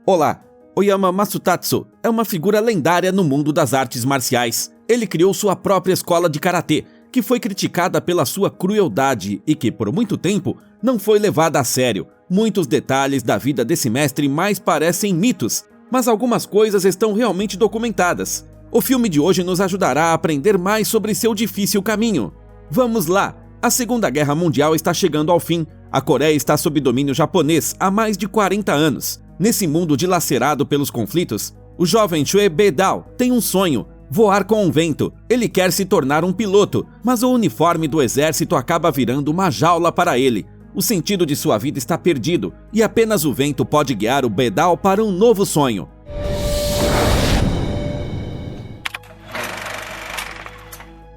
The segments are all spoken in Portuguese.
Olá, Oyama Masutatsu é uma figura lendária no mundo das artes marciais. Ele criou sua própria escola de karatê, que foi criticada pela sua crueldade e que, por muito tempo, não foi levada a sério. Muitos detalhes da vida desse mestre mais parecem mitos, mas algumas coisas estão realmente documentadas. O filme de hoje nos ajudará a aprender mais sobre seu difícil caminho. Vamos lá! A Segunda Guerra Mundial está chegando ao fim. A Coreia está sob domínio japonês há mais de 40 anos. Nesse mundo dilacerado pelos conflitos, o jovem Choi Be-dao tem um sonho: voar com um vento. Ele quer se tornar um piloto, mas o uniforme do exército acaba virando uma jaula para ele. O sentido de sua vida está perdido, e apenas o vento pode guiar o Be-dao para um novo sonho.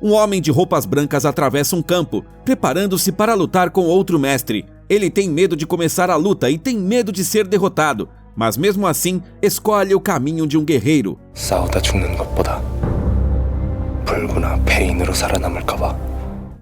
Um homem de roupas brancas atravessa um campo, preparando-se para lutar com outro mestre. Ele tem medo de começar a luta e tem medo de ser derrotado, mas mesmo assim, escolhe o caminho de um guerreiro.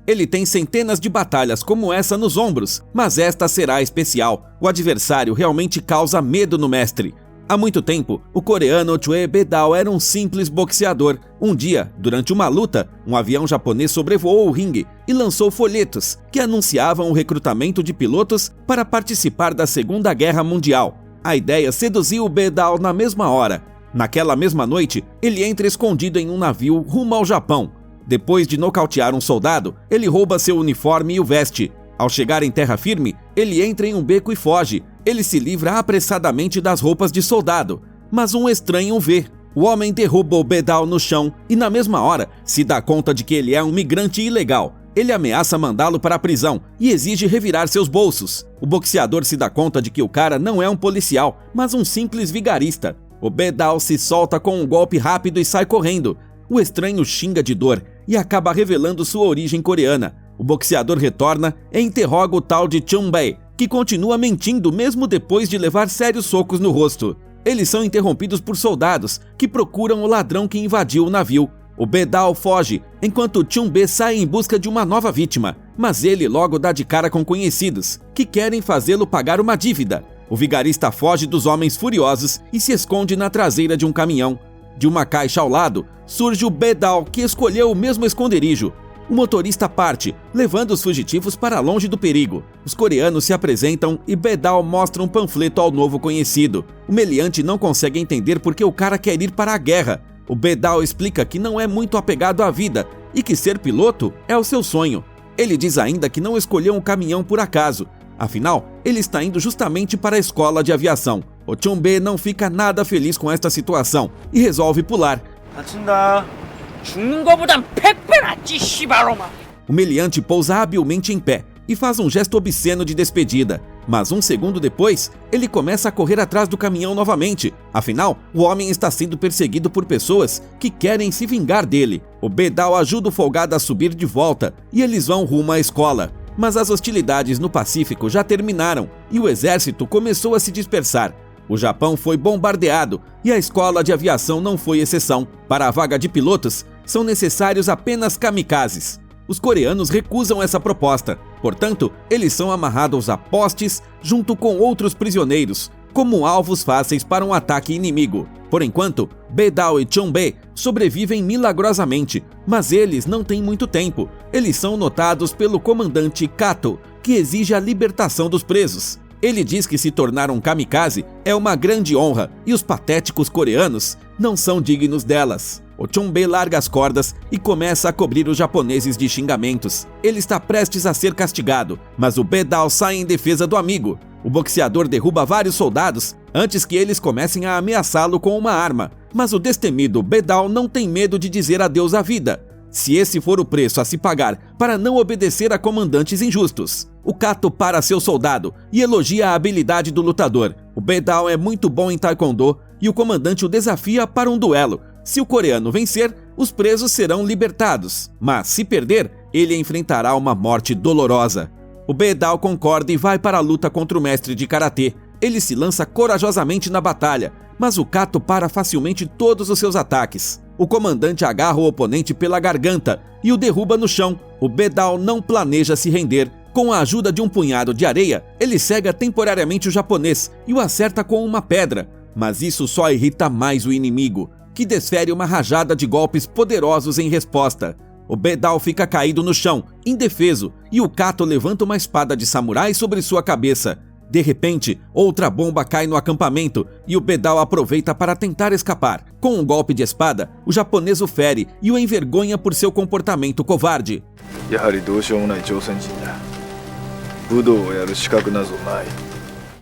Ele tem centenas de batalhas como essa nos ombros, mas esta será especial. O adversário realmente causa medo no mestre. Há muito tempo, o coreano Choi Be-dao era um simples boxeador. Um dia, durante uma luta, um avião japonês sobrevoou o ringue e lançou folhetos que anunciavam o recrutamento de pilotos para participar da Segunda Guerra Mundial. A ideia seduziu o Be-dao na mesma hora. Naquela mesma noite, ele entra escondido em um navio rumo ao Japão. Depois de nocautear um soldado, ele rouba seu uniforme e o veste. Ao chegar em terra firme, ele entra em um beco e foge. Ele se livra apressadamente das roupas de soldado, mas um estranho o vê. O homem derruba o Be-dao no chão e, na mesma hora, se dá conta de que ele é um migrante ilegal. Ele ameaça mandá-lo para a prisão e exige revirar seus bolsos. O boxeador se dá conta de que o cara não é um policial, mas um simples vigarista. O Be-dao se solta com um golpe rápido e sai correndo. O estranho xinga de dor e acaba revelando sua origem coreana. O boxeador retorna e interroga o tal de Chun-Bae, que continua mentindo mesmo depois de levar sérios socos no rosto. Eles são interrompidos por soldados que procuram o ladrão que invadiu o navio. O Be-dao foge, enquanto Chun-Bae sai em busca de uma nova vítima, mas ele logo dá de cara com conhecidos, que querem fazê-lo pagar uma dívida. O vigarista foge dos homens furiosos e se esconde na traseira de um caminhão. De uma caixa ao lado, surge o Be-dao, que escolheu o mesmo esconderijo. O motorista parte, levando os fugitivos para longe do perigo. Os coreanos se apresentam e Be-dao mostra um panfleto ao novo conhecido. O meliante não consegue entender por que o cara quer ir para a guerra. O Be-dao explica que não é muito apegado à vida e que ser piloto é o seu sonho. Ele diz ainda que não escolheu um caminhão por acaso. Afinal, ele está indo justamente para a escola de aviação. O Chun-Bae não fica nada feliz com esta situação e resolve pular. O meliante pousa habilmente em pé e faz um gesto obsceno de despedida, mas um segundo depois, ele começa a correr atrás do caminhão novamente. Afinal, o homem está sendo perseguido por pessoas que querem se vingar dele. O Be-dao ajuda o folgado a subir de volta e eles vão rumo à escola. Mas as hostilidades no Pacífico já terminaram e o exército começou a se dispersar. O Japão foi bombardeado e a escola de aviação não foi exceção. Para a vaga de pilotos, são necessários apenas kamikazes. Os coreanos recusam essa proposta, portanto, eles são amarrados a postes junto com outros prisioneiros, como alvos fáceis para um ataque inimigo. Por enquanto, Be-dao e Chun-Bae sobrevivem milagrosamente, mas eles não têm muito tempo. Eles são notados pelo comandante Kato, que exige a libertação dos presos. Ele diz que se tornar um kamikaze é uma grande honra e os patéticos coreanos não são dignos delas. O Chun-Bae larga as cordas e começa a cobrir os japoneses de xingamentos. Ele está prestes a ser castigado, mas o Be-dao sai em defesa do amigo. O boxeador derruba vários soldados antes que eles comecem a ameaçá-lo com uma arma. Mas o destemido Be-dao não tem medo de dizer adeus à vida, se esse for o preço a se pagar para não obedecer a comandantes injustos. O Kato para seu soldado e elogia a habilidade do lutador. O Be-dao é muito bom em taekwondo e o comandante o desafia para um duelo. Se o coreano vencer, os presos serão libertados, mas se perder, ele enfrentará uma morte dolorosa. O Be-dao concorda e vai para a luta contra o mestre de karatê. Ele se lança corajosamente na batalha, mas o Kato para facilmente todos os seus ataques. O comandante agarra o oponente pela garganta e o derruba no chão. O Be-dao não planeja se render. Com a ajuda de um punhado de areia, ele cega temporariamente o japonês e o acerta com uma pedra. Mas isso só irrita mais o inimigo, que desfere uma rajada de golpes poderosos em resposta. O Bedal fica caído no chão, indefeso, e o Kato levanta uma espada de samurai sobre sua cabeça. De repente, outra bomba cai no acampamento e o Bedal aproveita para tentar escapar. Com um golpe de espada, o japonês o fere e o envergonha por seu comportamento covarde.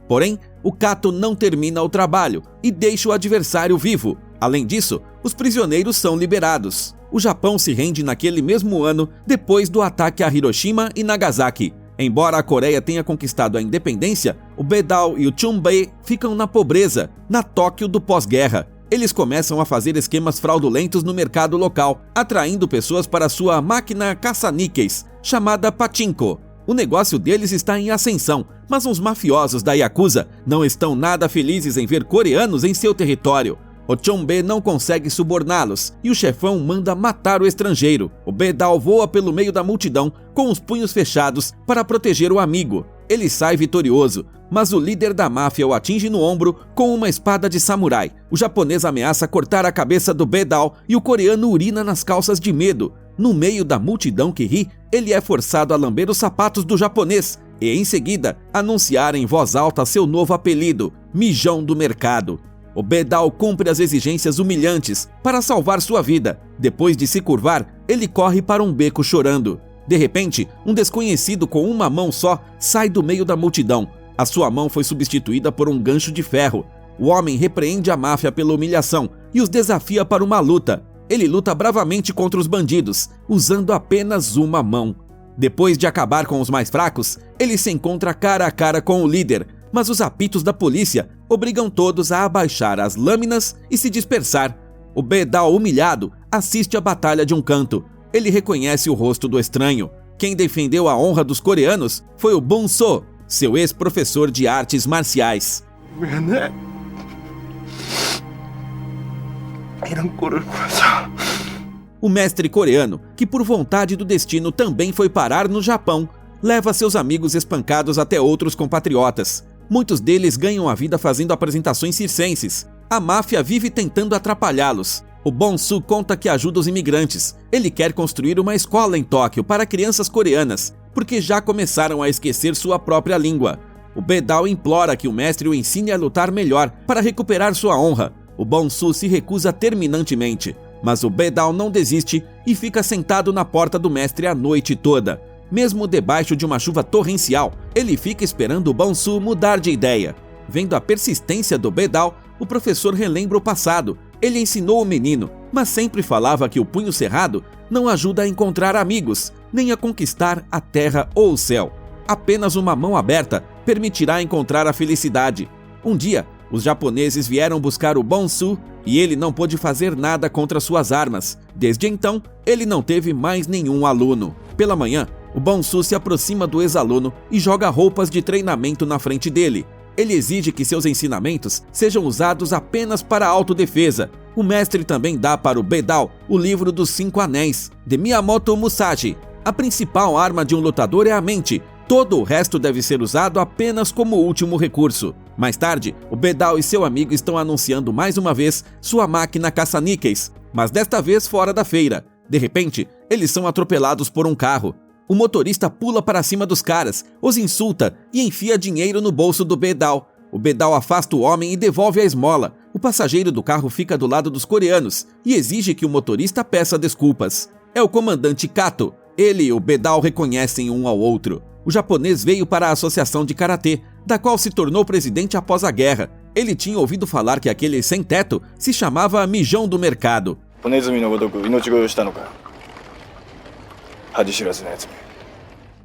Porém, o Kato não termina o trabalho e deixa o adversário vivo. Além disso, os prisioneiros são liberados. O Japão se rende naquele mesmo ano, depois do ataque a Hiroshima e Nagasaki. Embora a Coreia tenha conquistado a independência, o Bedal e o Chunbei ficam na pobreza, na Tóquio do pós-guerra. Eles começam a fazer esquemas fraudulentos no mercado local, atraindo pessoas para sua máquina caça-níqueis, chamada Pachinko. O negócio deles está em ascensão, mas os mafiosos da Yakuza não estão nada felizes em ver coreanos em seu território. O Chunbei não consegue suborná-los e o chefão manda matar o estrangeiro. O Bedal voa pelo meio da multidão com os punhos fechados para proteger o amigo. Ele sai vitorioso, mas o líder da máfia o atinge no ombro com uma espada de samurai. O japonês ameaça cortar a cabeça do Bedal e o coreano urina nas calças de medo. No meio da multidão que ri, ele é forçado a lamber os sapatos do japonês e, em seguida, anunciar em voz alta seu novo apelido, Mijão do Mercado. O Bedal cumpre as exigências humilhantes para salvar sua vida. Depois de se curvar, ele corre para um beco chorando. De repente, um desconhecido com uma mão só sai do meio da multidão. A sua mão foi substituída por um gancho de ferro. O homem repreende a máfia pela humilhação e os desafia para uma luta. Ele luta bravamente contra os bandidos, usando apenas uma mão. Depois de acabar com os mais fracos, ele se encontra cara a cara com o líder, mas os apitos da polícia obrigam todos a abaixar as lâminas e se dispersar. O Bedal, humilhado, assiste a batalha de um canto. Ele reconhece o rosto do estranho. Quem defendeu a honra dos coreanos foi o Bong-so, seu ex-professor de artes marciais. O mestre coreano, que por vontade do destino também foi parar no Japão, leva seus amigos espancados até outros compatriotas. Muitos deles ganham a vida fazendo apresentações circenses. A máfia vive tentando atrapalhá-los. O Bong-so conta que ajuda os imigrantes. Ele quer construir uma escola em Tóquio para crianças coreanas, porque já começaram a esquecer sua própria língua. O Bedal implora que o mestre o ensine a lutar melhor para recuperar sua honra. O Bong-so se recusa terminantemente, mas o Bedal não desiste e fica sentado na porta do mestre a noite toda. Mesmo debaixo de uma chuva torrencial, ele fica esperando o Bong-so mudar de ideia. Vendo a persistência do Bedal, o professor relembra o passado. Ele ensinou o menino, mas sempre falava que o punho cerrado não ajuda a encontrar amigos, nem a conquistar a terra ou o céu. Apenas uma mão aberta permitirá encontrar a felicidade. Um dia, os japoneses vieram buscar o Bong-so e ele não pôde fazer nada contra suas armas. Desde então, ele não teve mais nenhum aluno. Pela manhã, o Bong-so se aproxima do ex-aluno e joga roupas de treinamento na frente dele. Ele exige que seus ensinamentos sejam usados apenas para autodefesa. O mestre também dá para o Bedal o livro dos 5 Anéis, de Miyamoto Musashi. A principal arma de um lutador é a mente. Todo o resto deve ser usado apenas como último recurso. Mais tarde, o Bedal e seu amigo estão anunciando mais uma vez sua máquina caça-níqueis, mas desta vez fora da feira. De repente, eles são atropelados por um carro. O motorista pula para cima dos caras, os insulta e enfia dinheiro no bolso do Bedal. O Bedal afasta o homem e devolve a esmola. O passageiro do carro fica do lado dos coreanos e exige que o motorista peça desculpas. É o comandante Kato. Ele e o Bedal reconhecem um ao outro. O japonês veio para a associação de karatê, da qual se tornou presidente após a guerra. Ele tinha ouvido falar que aquele sem-teto se chamava Mijão do Mercado.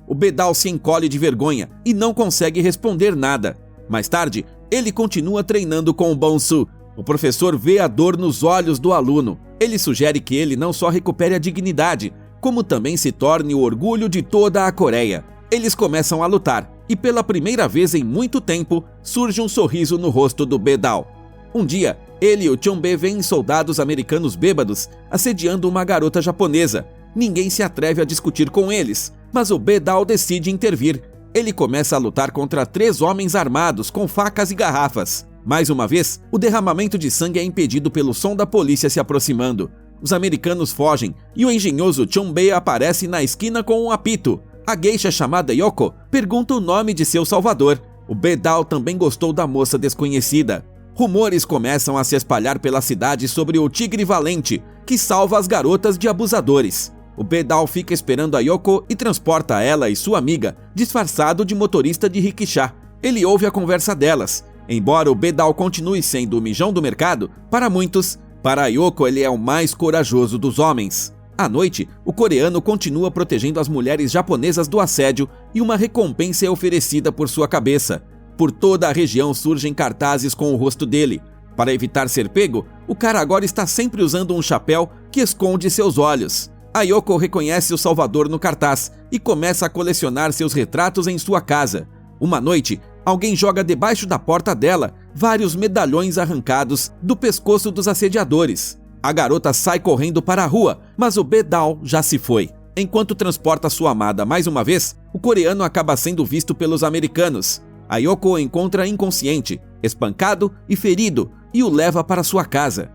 O Bedal se encolhe de vergonha e não consegue responder nada. Mais tarde, ele continua treinando com o Bong-so. O professor vê a dor nos olhos do aluno. Ele sugere que ele não só recupere a dignidade, como também se torne o orgulho de toda a Coreia. Eles começam a lutar, e pela primeira vez em muito tempo, surge um sorriso no rosto do Bedal. Um dia, ele e o Chunbei veem soldados americanos bêbados assediando uma garota japonesa. Ninguém se atreve a discutir com eles, mas o Bedal decide intervir. Ele começa a lutar contra 3 homens armados com facas e garrafas. Mais uma vez, o derramamento de sangue é impedido pelo som da polícia se aproximando. Os americanos fogem e o engenhoso Chunbei aparece na esquina com um apito. A geisha chamada Yoko pergunta o nome de seu salvador. O Bedao também gostou da moça desconhecida. Rumores começam a se espalhar pela cidade sobre o Tigre Valente, que salva as garotas de abusadores. O Bedao fica esperando a Yoko e transporta ela e sua amiga, disfarçado de motorista de rickshaw. Ele ouve a conversa delas. Embora o Bedao continue sendo o mijão do mercado, para muitos, para a Yoko ele é o mais corajoso dos homens. À noite, o coreano continua protegendo as mulheres japonesas do assédio e uma recompensa é oferecida por sua cabeça. Por toda a região surgem cartazes com o rosto dele. Para evitar ser pego, o cara agora está sempre usando um chapéu que esconde seus olhos. A Yoko reconhece o salvador no cartaz e começa a colecionar seus retratos em sua casa. Uma noite, alguém joga debaixo da porta dela vários medalhões arrancados do pescoço dos assediadores. A garota sai correndo para a rua, mas o Bedao já se foi. Enquanto transporta sua amada mais uma vez, o coreano acaba sendo visto pelos americanos. A Yoko o encontra inconsciente, espancado e ferido e o leva para sua casa.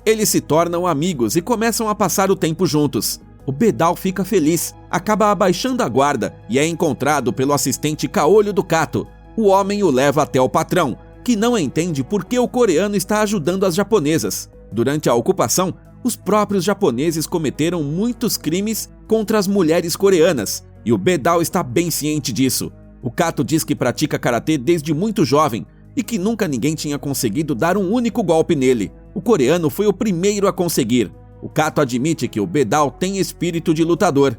Eles se tornam amigos e começam a passar o tempo juntos. O Bedao fica feliz, acaba abaixando a guarda e é encontrado pelo assistente caolho do Kato. O homem o leva até o patrão, que não entende por que o coreano está ajudando as japonesas. Durante a ocupação, os próprios japoneses cometeram muitos crimes contra as mulheres coreanas, e o Bedao está bem ciente disso. O Kato diz que pratica karatê desde muito jovem e que nunca ninguém tinha conseguido dar um único golpe nele. O coreano foi o primeiro a conseguir. O Kato admite que o Bedao tem espírito de lutador.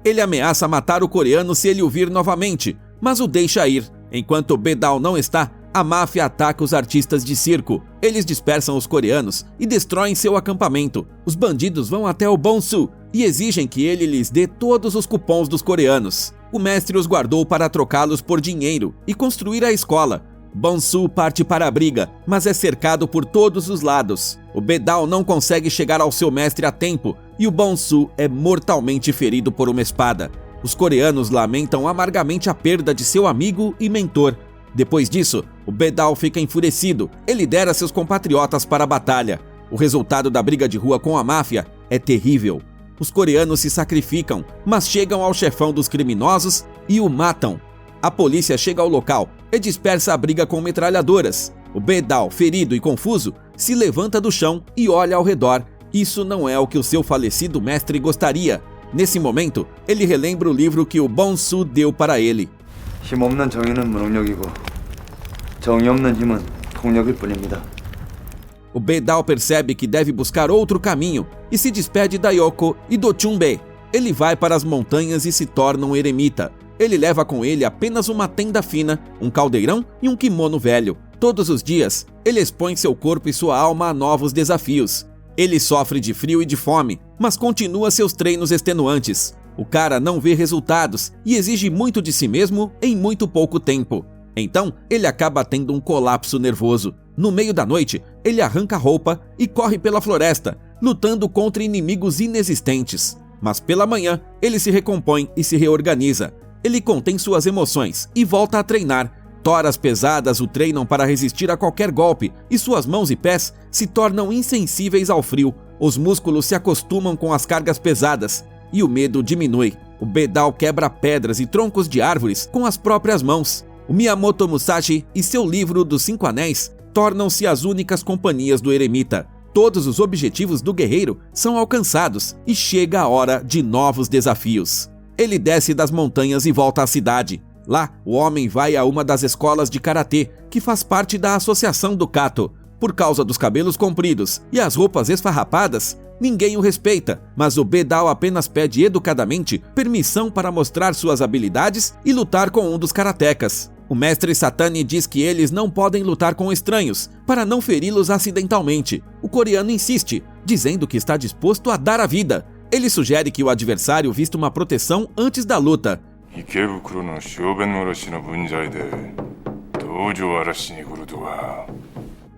Ele ameaça matar o coreano se ele o vir novamente, mas o deixa ir. Enquanto o Bedao não está, a máfia ataca os artistas de circo. Eles dispersam os coreanos e destroem seu acampamento. Os bandidos vão até o Bonsu e exigem que ele lhes dê todos os cupons dos coreanos. O mestre os guardou para trocá-los por dinheiro e construir a escola. Bonsu parte para a briga, mas é cercado por todos os lados. O Bedao não consegue chegar ao seu mestre a tempo e o Bonsu é mortalmente ferido por uma espada. Os coreanos lamentam amargamente a perda de seu amigo e mentor. Depois disso, o Bedao fica enfurecido e lidera seus compatriotas para a batalha. O resultado da briga de rua com a máfia é terrível. Os coreanos se sacrificam, mas chegam ao chefão dos criminosos e o matam. A polícia chega ao local e dispersa a briga com metralhadoras. O Bedao, ferido e confuso, se levanta do chão e olha ao redor. Isso não é o que o seu falecido mestre gostaria. Nesse momento, ele relembra o livro que o Bonsu deu para ele. 힘없는 정의는 무능력이고 정의 없는 힘은 폭력일 뿐입니다. O Bedao percebe que deve buscar outro caminho e se despede da Yoko e do Chunbei. Ele vai para as montanhas e se torna um eremita. Ele leva com ele apenas uma tenda fina, um caldeirão e um kimono velho. Todos os dias, ele expõe seu corpo e sua alma a novos desafios. Ele sofre de frio e de fome, mas continua seus treinos extenuantes. O cara não vê resultados e exige muito de si mesmo em muito pouco tempo. Então, ele acaba tendo um colapso nervoso. No meio da noite, ele arranca a roupa e corre pela floresta, lutando contra inimigos inexistentes. Mas pela manhã, ele se recompõe e se reorganiza. Ele contém suas emoções e volta a treinar. Toras pesadas o treinam para resistir a qualquer golpe e suas mãos e pés se tornam insensíveis ao frio. Os músculos se acostumam com as cargas pesadas e o medo diminui. O Bedao quebra pedras e troncos de árvores com as próprias mãos. O Miyamoto Musashi e seu livro dos 5 Anéis tornam-se as únicas companhias do eremita. Todos os objetivos do guerreiro são alcançados e chega a hora de novos desafios. Ele desce das montanhas e volta à cidade. Lá, o homem vai a uma das escolas de karatê, que faz parte da associação do Kato. Por causa dos cabelos compridos e as roupas esfarrapadas, ninguém o respeita, mas o Bedao apenas pede educadamente permissão para mostrar suas habilidades e lutar com um dos karatecas. O mestre Satani diz que eles não podem lutar com estranhos, para não feri-los acidentalmente. O coreano insiste, dizendo que está disposto a dar a vida. Ele sugere que o adversário vista uma proteção antes da luta.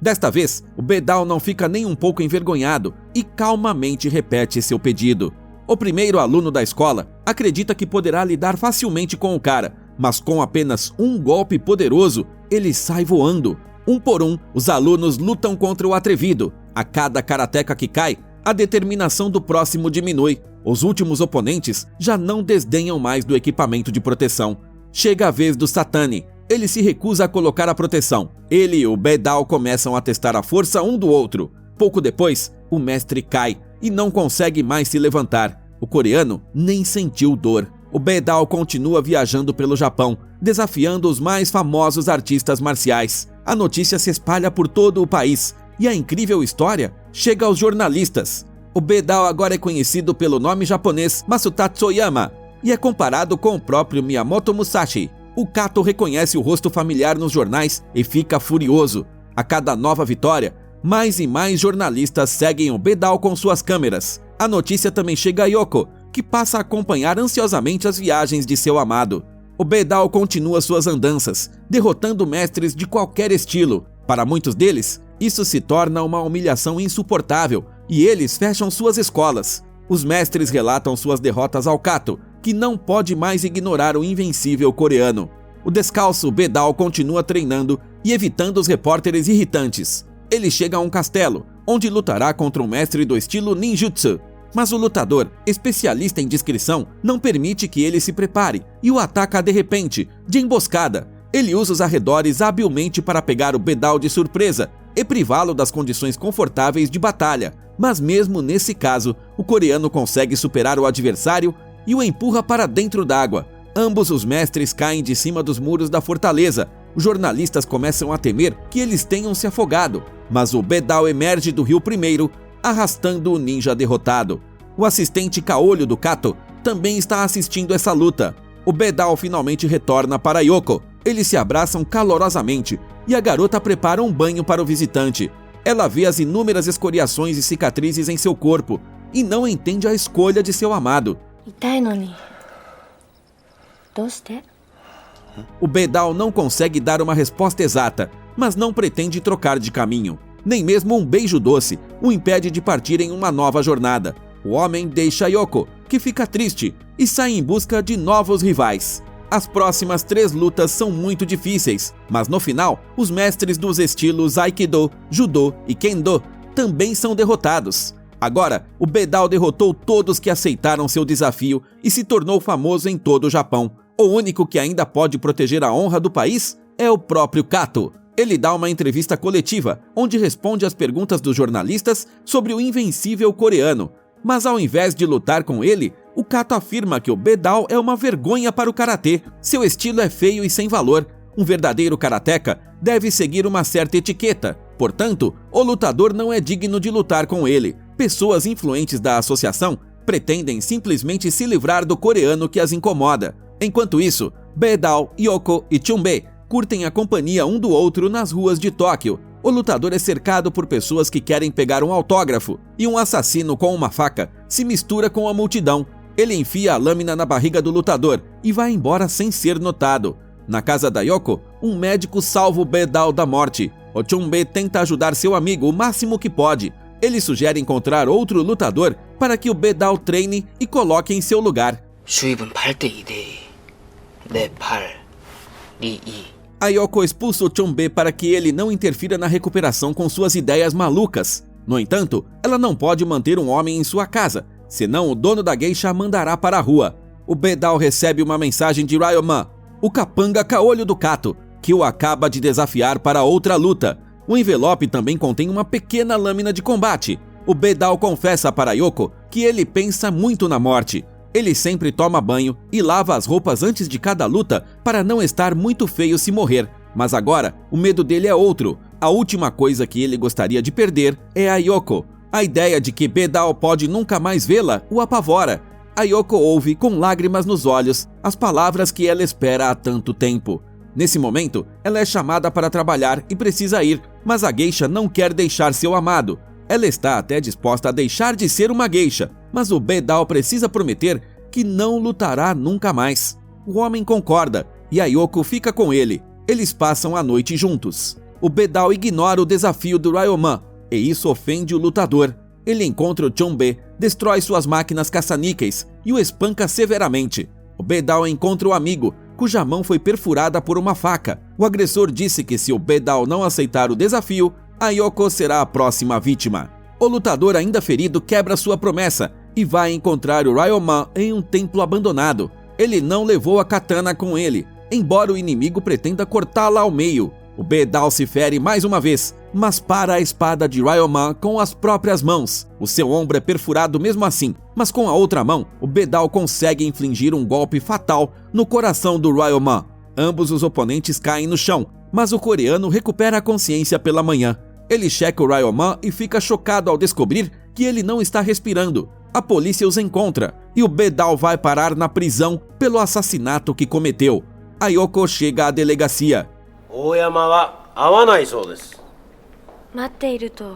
Desta vez, o Bedao não fica nem um pouco envergonhado e calmamente repete seu pedido. O primeiro aluno da escola acredita que poderá lidar facilmente com o cara, mas com apenas um golpe poderoso, ele sai voando. Um por um, os alunos lutam contra o atrevido. A cada karateka que cai, a determinação do próximo diminui. Os últimos oponentes já não desdenham mais do equipamento de proteção. Chega a vez do Satani. Ele se recusa a colocar a proteção. Ele e o Bedao começam a testar a força um do outro. Pouco depois, o mestre cai e não consegue mais se levantar. O coreano nem sentiu dor. O Bedao continua viajando pelo Japão, desafiando os mais famosos artistas marciais. A notícia se espalha por todo o país e a incrível história chega aos jornalistas. O Bedao agora é conhecido pelo nome japonês Masutatsuoyama e é comparado com o próprio Miyamoto Musashi. O Kato reconhece o rosto familiar nos jornais e fica furioso. A cada nova vitória, mais e mais jornalistas seguem o Bedao com suas câmeras. A notícia também chega a Yoko, que passa a acompanhar ansiosamente as viagens de seu amado. O Bedao continua suas andanças, derrotando mestres de qualquer estilo. Para muitos deles, isso se torna uma humilhação insuportável e eles fecham suas escolas. Os mestres relatam suas derrotas ao Kato, que não pode mais ignorar o invencível coreano. O descalço Bedao continua treinando e evitando os repórteres irritantes. Ele chega a um castelo, onde lutará contra um mestre do estilo ninjutsu. Mas o lutador, especialista em discrição, não permite que ele se prepare e o ataca de repente, de emboscada. Ele usa os arredores habilmente para pegar o Bedao de surpresa e privá-lo das condições confortáveis de batalha. Mas mesmo nesse caso, o coreano consegue superar o adversário e o empurra para dentro d'água. Ambos os mestres caem de cima dos muros da fortaleza. Os jornalistas começam a temer que eles tenham se afogado, mas o Bedao emerge do rio primeiro, arrastando o ninja derrotado. O assistente caolho do Kato também está assistindo essa luta. O Bedao finalmente retorna para Yoko. Eles se abraçam calorosamente e a garota prepara um banho para o visitante. Ela vê as inúmeras escoriações e cicatrizes em seu corpo e não entende a escolha de seu amado. O Bedao não consegue dar uma resposta exata, mas não pretende trocar de caminho. Nem mesmo um beijo doce o impede de partir em uma nova jornada. O homem deixa Yoko, que fica triste, e sai em busca de novos rivais. As próximas 3 lutas são muito difíceis, mas no final, os mestres dos estilos Aikido, Judô e Kendo também são derrotados. Agora, o Bedao derrotou todos que aceitaram seu desafio e se tornou famoso em todo o Japão. O único que ainda pode proteger a honra do país é o próprio Kato. Ele dá uma entrevista coletiva, onde responde às perguntas dos jornalistas sobre o invencível coreano. Mas ao invés de lutar com ele, o Kato afirma que o Bedao é uma vergonha para o karatê. Seu estilo é feio e sem valor. Um verdadeiro karateka deve seguir uma certa etiqueta. Portanto, o lutador não é digno de lutar com ele. Pessoas influentes da associação pretendem simplesmente se livrar do coreano que as incomoda. Enquanto isso, Bedao, Yoko e Chunbei curtem a companhia um do outro nas ruas de Tóquio. O lutador é cercado por pessoas que querem pegar um autógrafo e um assassino com uma faca se mistura com a multidão. Ele enfia a lâmina na barriga do lutador e vai embora sem ser notado. Na casa da Yoko, um médico salva o Bedao da morte. O Chunbei tenta ajudar seu amigo o máximo que pode. Ele sugere encontrar outro lutador para que o Bedao treine e coloque em seu lugar. A Yoko expulsa o Chunbei para que ele não interfira na recuperação com suas ideias malucas. No entanto, ela não pode manter um homem em sua casa, senão o dono da geisha a mandará para a rua. O Bedao recebe uma mensagem de Ryoman, o capanga caolho do Kato, que o acaba de desafiar para outra luta. O envelope também contém uma pequena lâmina de combate. O Bedao confessa para Yoko que ele pensa muito na morte. Ele sempre toma banho e lava as roupas antes de cada luta para não estar muito feio se morrer. Mas agora, o medo dele é outro. A última coisa que ele gostaria de perder é a Yoko. A ideia de que Bedao pode nunca mais vê-la o apavora. A Yoko ouve, com lágrimas nos olhos, as palavras que ela espera há tanto tempo. Nesse momento, ela é chamada para trabalhar e precisa ir, mas a geisha não quer deixar seu amado. Ela está até disposta a deixar de ser uma geisha, mas o Bedao precisa prometer que não lutará nunca mais. O homem concorda e a Yoko fica com ele. Eles passam a noite juntos. o Bedao ignora o desafio do Ryoman, e isso ofende o lutador. Ele encontra o Chonbei, destrói suas máquinas caça-níqueis e o espanca severamente. O Bedao encontra o amigo, cuja mão foi perfurada por uma faca. O agressor disse que se o Bedao não aceitar o desafio, a Yoko será a próxima vítima. O lutador, ainda ferido, quebra sua promessa e vai encontrar o Ryoman em um templo abandonado. Ele não levou a katana com ele, embora o inimigo pretenda cortá-la ao meio. O Bedao se fere mais uma vez, mas para a espada de Ryoman com as próprias mãos. O seu ombro é perfurado mesmo assim, mas com a outra mão, o Bedao consegue infligir um golpe fatal no coração do Ryoman. Ambos os oponentes caem no chão, mas o coreano recupera a consciência pela manhã. Ele checa o Ryoman e fica chocado ao descobrir que ele não está respirando. A polícia os encontra e o Bedao vai parar na prisão pelo assassinato que cometeu. A Yoko chega à delegacia. 大山は会わないそうです。待っていると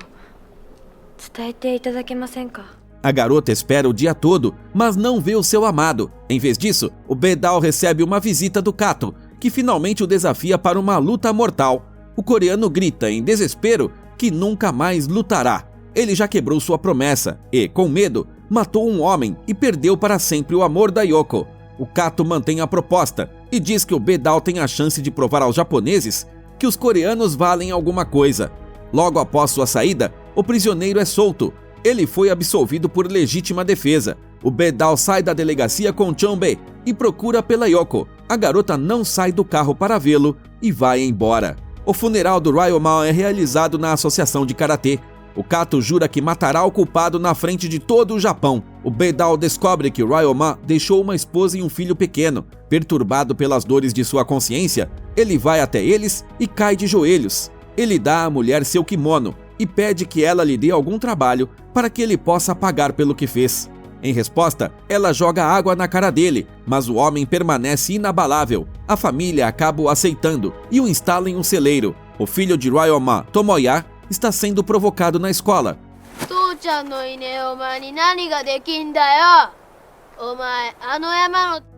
伝えていただけませんか? A garota espera o dia todo, mas não vê o seu amado. Em vez disso, o Bedao recebe uma visita do Kato, que finalmente o desafia para uma luta mortal. O coreano grita em desespero que nunca mais lutará. Ele já quebrou sua promessa e, com medo, matou um homem e perdeu para sempre o amor da Yoko. O Kato mantém a proposta e diz que o Bedao tem a chance de provar aos japoneses que os coreanos valem alguma coisa. Logo após sua saída, o prisioneiro é solto. Ele foi absolvido por legítima defesa. O Bedao sai da delegacia com Chonbei e procura pela Yoko. A garota não sai do carro para vê-lo e vai embora. O funeral do Ryoman é realizado na associação de karatê. O Kato jura que matará o culpado na frente de todo o Japão. O Bedao descobre que o Ryoman deixou uma esposa e um filho pequeno. Perturbado pelas dores de sua consciência, ele vai até eles e cai de joelhos. Ele dá à mulher seu kimono e pede que ela lhe dê algum trabalho para que ele possa pagar pelo que fez. Em resposta, ela joga água na cara dele, mas o homem permanece inabalável. A família acaba o aceitando e o instala em um celeiro. O filho de Ryoman, Tomoya, está sendo provocado na escola.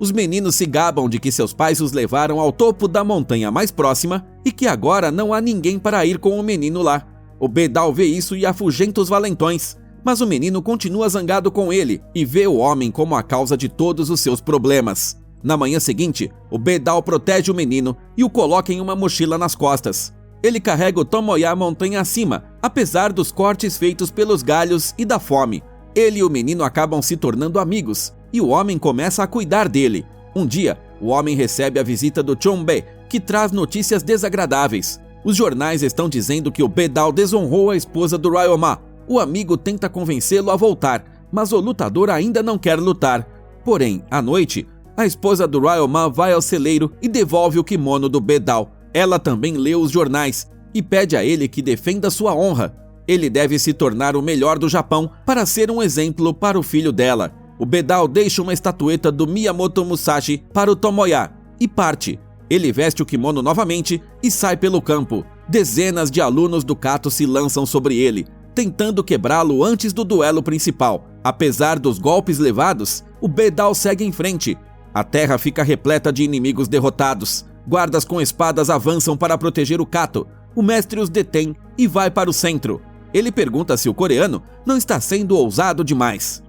Os meninos se gabam de que seus pais os levaram ao topo da montanha mais próxima e que agora não há ninguém para ir com o menino lá. O Bedao vê isso e afugenta os valentões, mas o menino continua zangado com ele e vê o homem como a causa de todos os seus problemas. Na manhã seguinte, o Bedao protege o menino e o coloca em uma mochila nas costas. Ele carrega o Tomoya montanha acima, apesar dos cortes feitos pelos galhos e da fome. Ele e o menino acabam se tornando amigos, e o homem começa a cuidar dele. Um dia, o homem recebe a visita do Chonbei, que traz notícias desagradáveis. Os jornais estão dizendo que o Bedao desonrou a esposa do Ryoman. O amigo tenta convencê-lo a voltar, mas o lutador ainda não quer lutar. Porém, à noite, a esposa do Ryoman vai ao celeiro e devolve o kimono do Bedao. Ela também lê os jornais e pede a ele que defenda sua honra. Ele deve se tornar o melhor do Japão para ser um exemplo para o filho dela. O Bedao deixa uma estatueta do Miyamoto Musashi para o Tomoya e parte. Ele veste o kimono novamente e sai pelo campo. Dezenas de alunos do Kato se lançam sobre ele, tentando quebrá-lo antes do duelo principal. Apesar dos golpes levados, o Bedao segue em frente. A terra fica repleta de inimigos derrotados. Guardas com espadas avançam para proteger o Kato. O mestre os detém e vai para o centro. Ele pergunta se o coreano não está sendo ousado demais.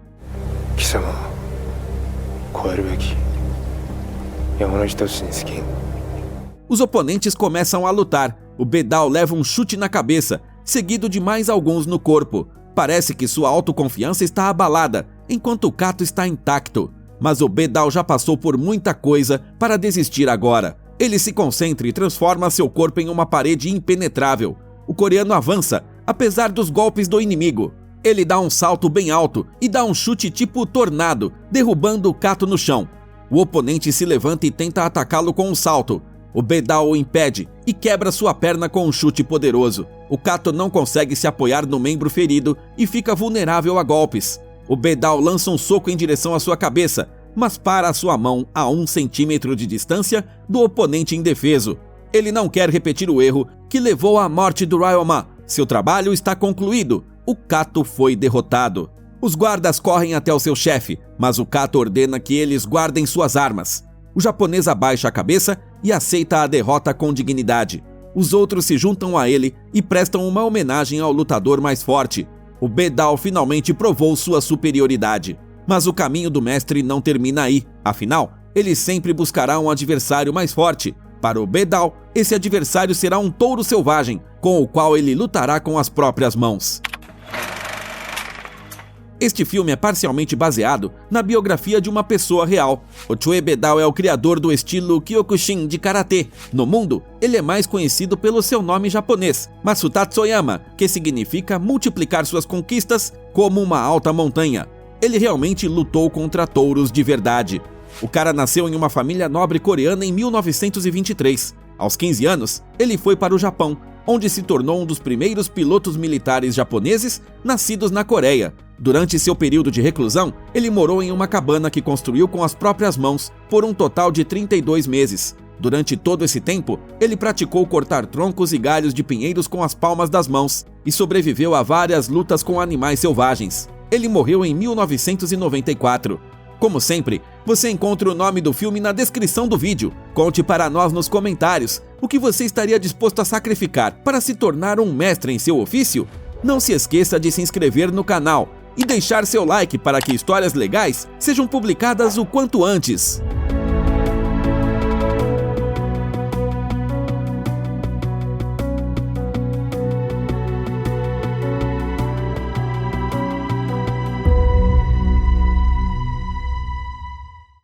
Os oponentes começam a lutar. O Bedao leva um chute na cabeça, seguido de mais alguns no corpo. Parece que sua autoconfiança está abalada, enquanto o Kato está intacto. Mas o Bedao já passou por muita coisa para desistir agora. Ele se concentra e transforma seu corpo em uma parede impenetrável. O coreano avança, apesar dos golpes do inimigo. Ele dá um salto bem alto e dá um chute tipo tornado, derrubando o Kato no chão. O oponente se levanta e tenta atacá-lo com um salto. O Bedao o impede e quebra sua perna com um chute poderoso. O Kato não consegue se apoiar no membro ferido e fica vulnerável a golpes. O Bedao lança um soco em direção à sua cabeça, mas para a sua mão a 1 centímetro de distância do oponente indefeso. Ele não quer repetir o erro que levou à morte do Ryoman. Seu trabalho está concluído. O Kato foi derrotado. Os guardas correm até o seu chefe, mas o Kato ordena que eles guardem suas armas. O japonês abaixa a cabeça e aceita a derrota com dignidade. os outros se juntam a ele e prestam uma homenagem ao lutador mais forte. O Bedao finalmente provou sua superioridade. Mas o caminho do mestre não termina aí. Afinal, ele sempre buscará um adversário mais forte. Para o Bedao, esse adversário será um touro selvagem, com o qual ele lutará com as próprias mãos. Este filme é parcialmente baseado na biografia de uma pessoa real. O Chue Bedao é o criador do estilo Kyokushin de karatê. No mundo, ele é mais conhecido pelo seu nome japonês, Masutatsuoyama, que significa multiplicar suas conquistas como uma alta montanha. Ele realmente lutou contra touros de verdade. O cara nasceu em uma família nobre coreana em 1923. Aos 15 anos, ele foi para o Japão, onde se tornou um dos primeiros pilotos militares japoneses nascidos na Coreia. Durante seu período de reclusão, ele morou em uma cabana que construiu com as próprias mãos por um total de 32 meses. Durante todo esse tempo, ele praticou cortar troncos e galhos de pinheiros com as palmas das mãos e sobreviveu a várias lutas com animais selvagens. Ele morreu em 1994. Como sempre, você encontra o nome do filme na descrição do vídeo. Conte para nós nos comentários o que você estaria disposto a sacrificar para se tornar um mestre em seu ofício. Não se esqueça de se inscrever no canal e deixar seu like para que histórias legais sejam publicadas o quanto antes.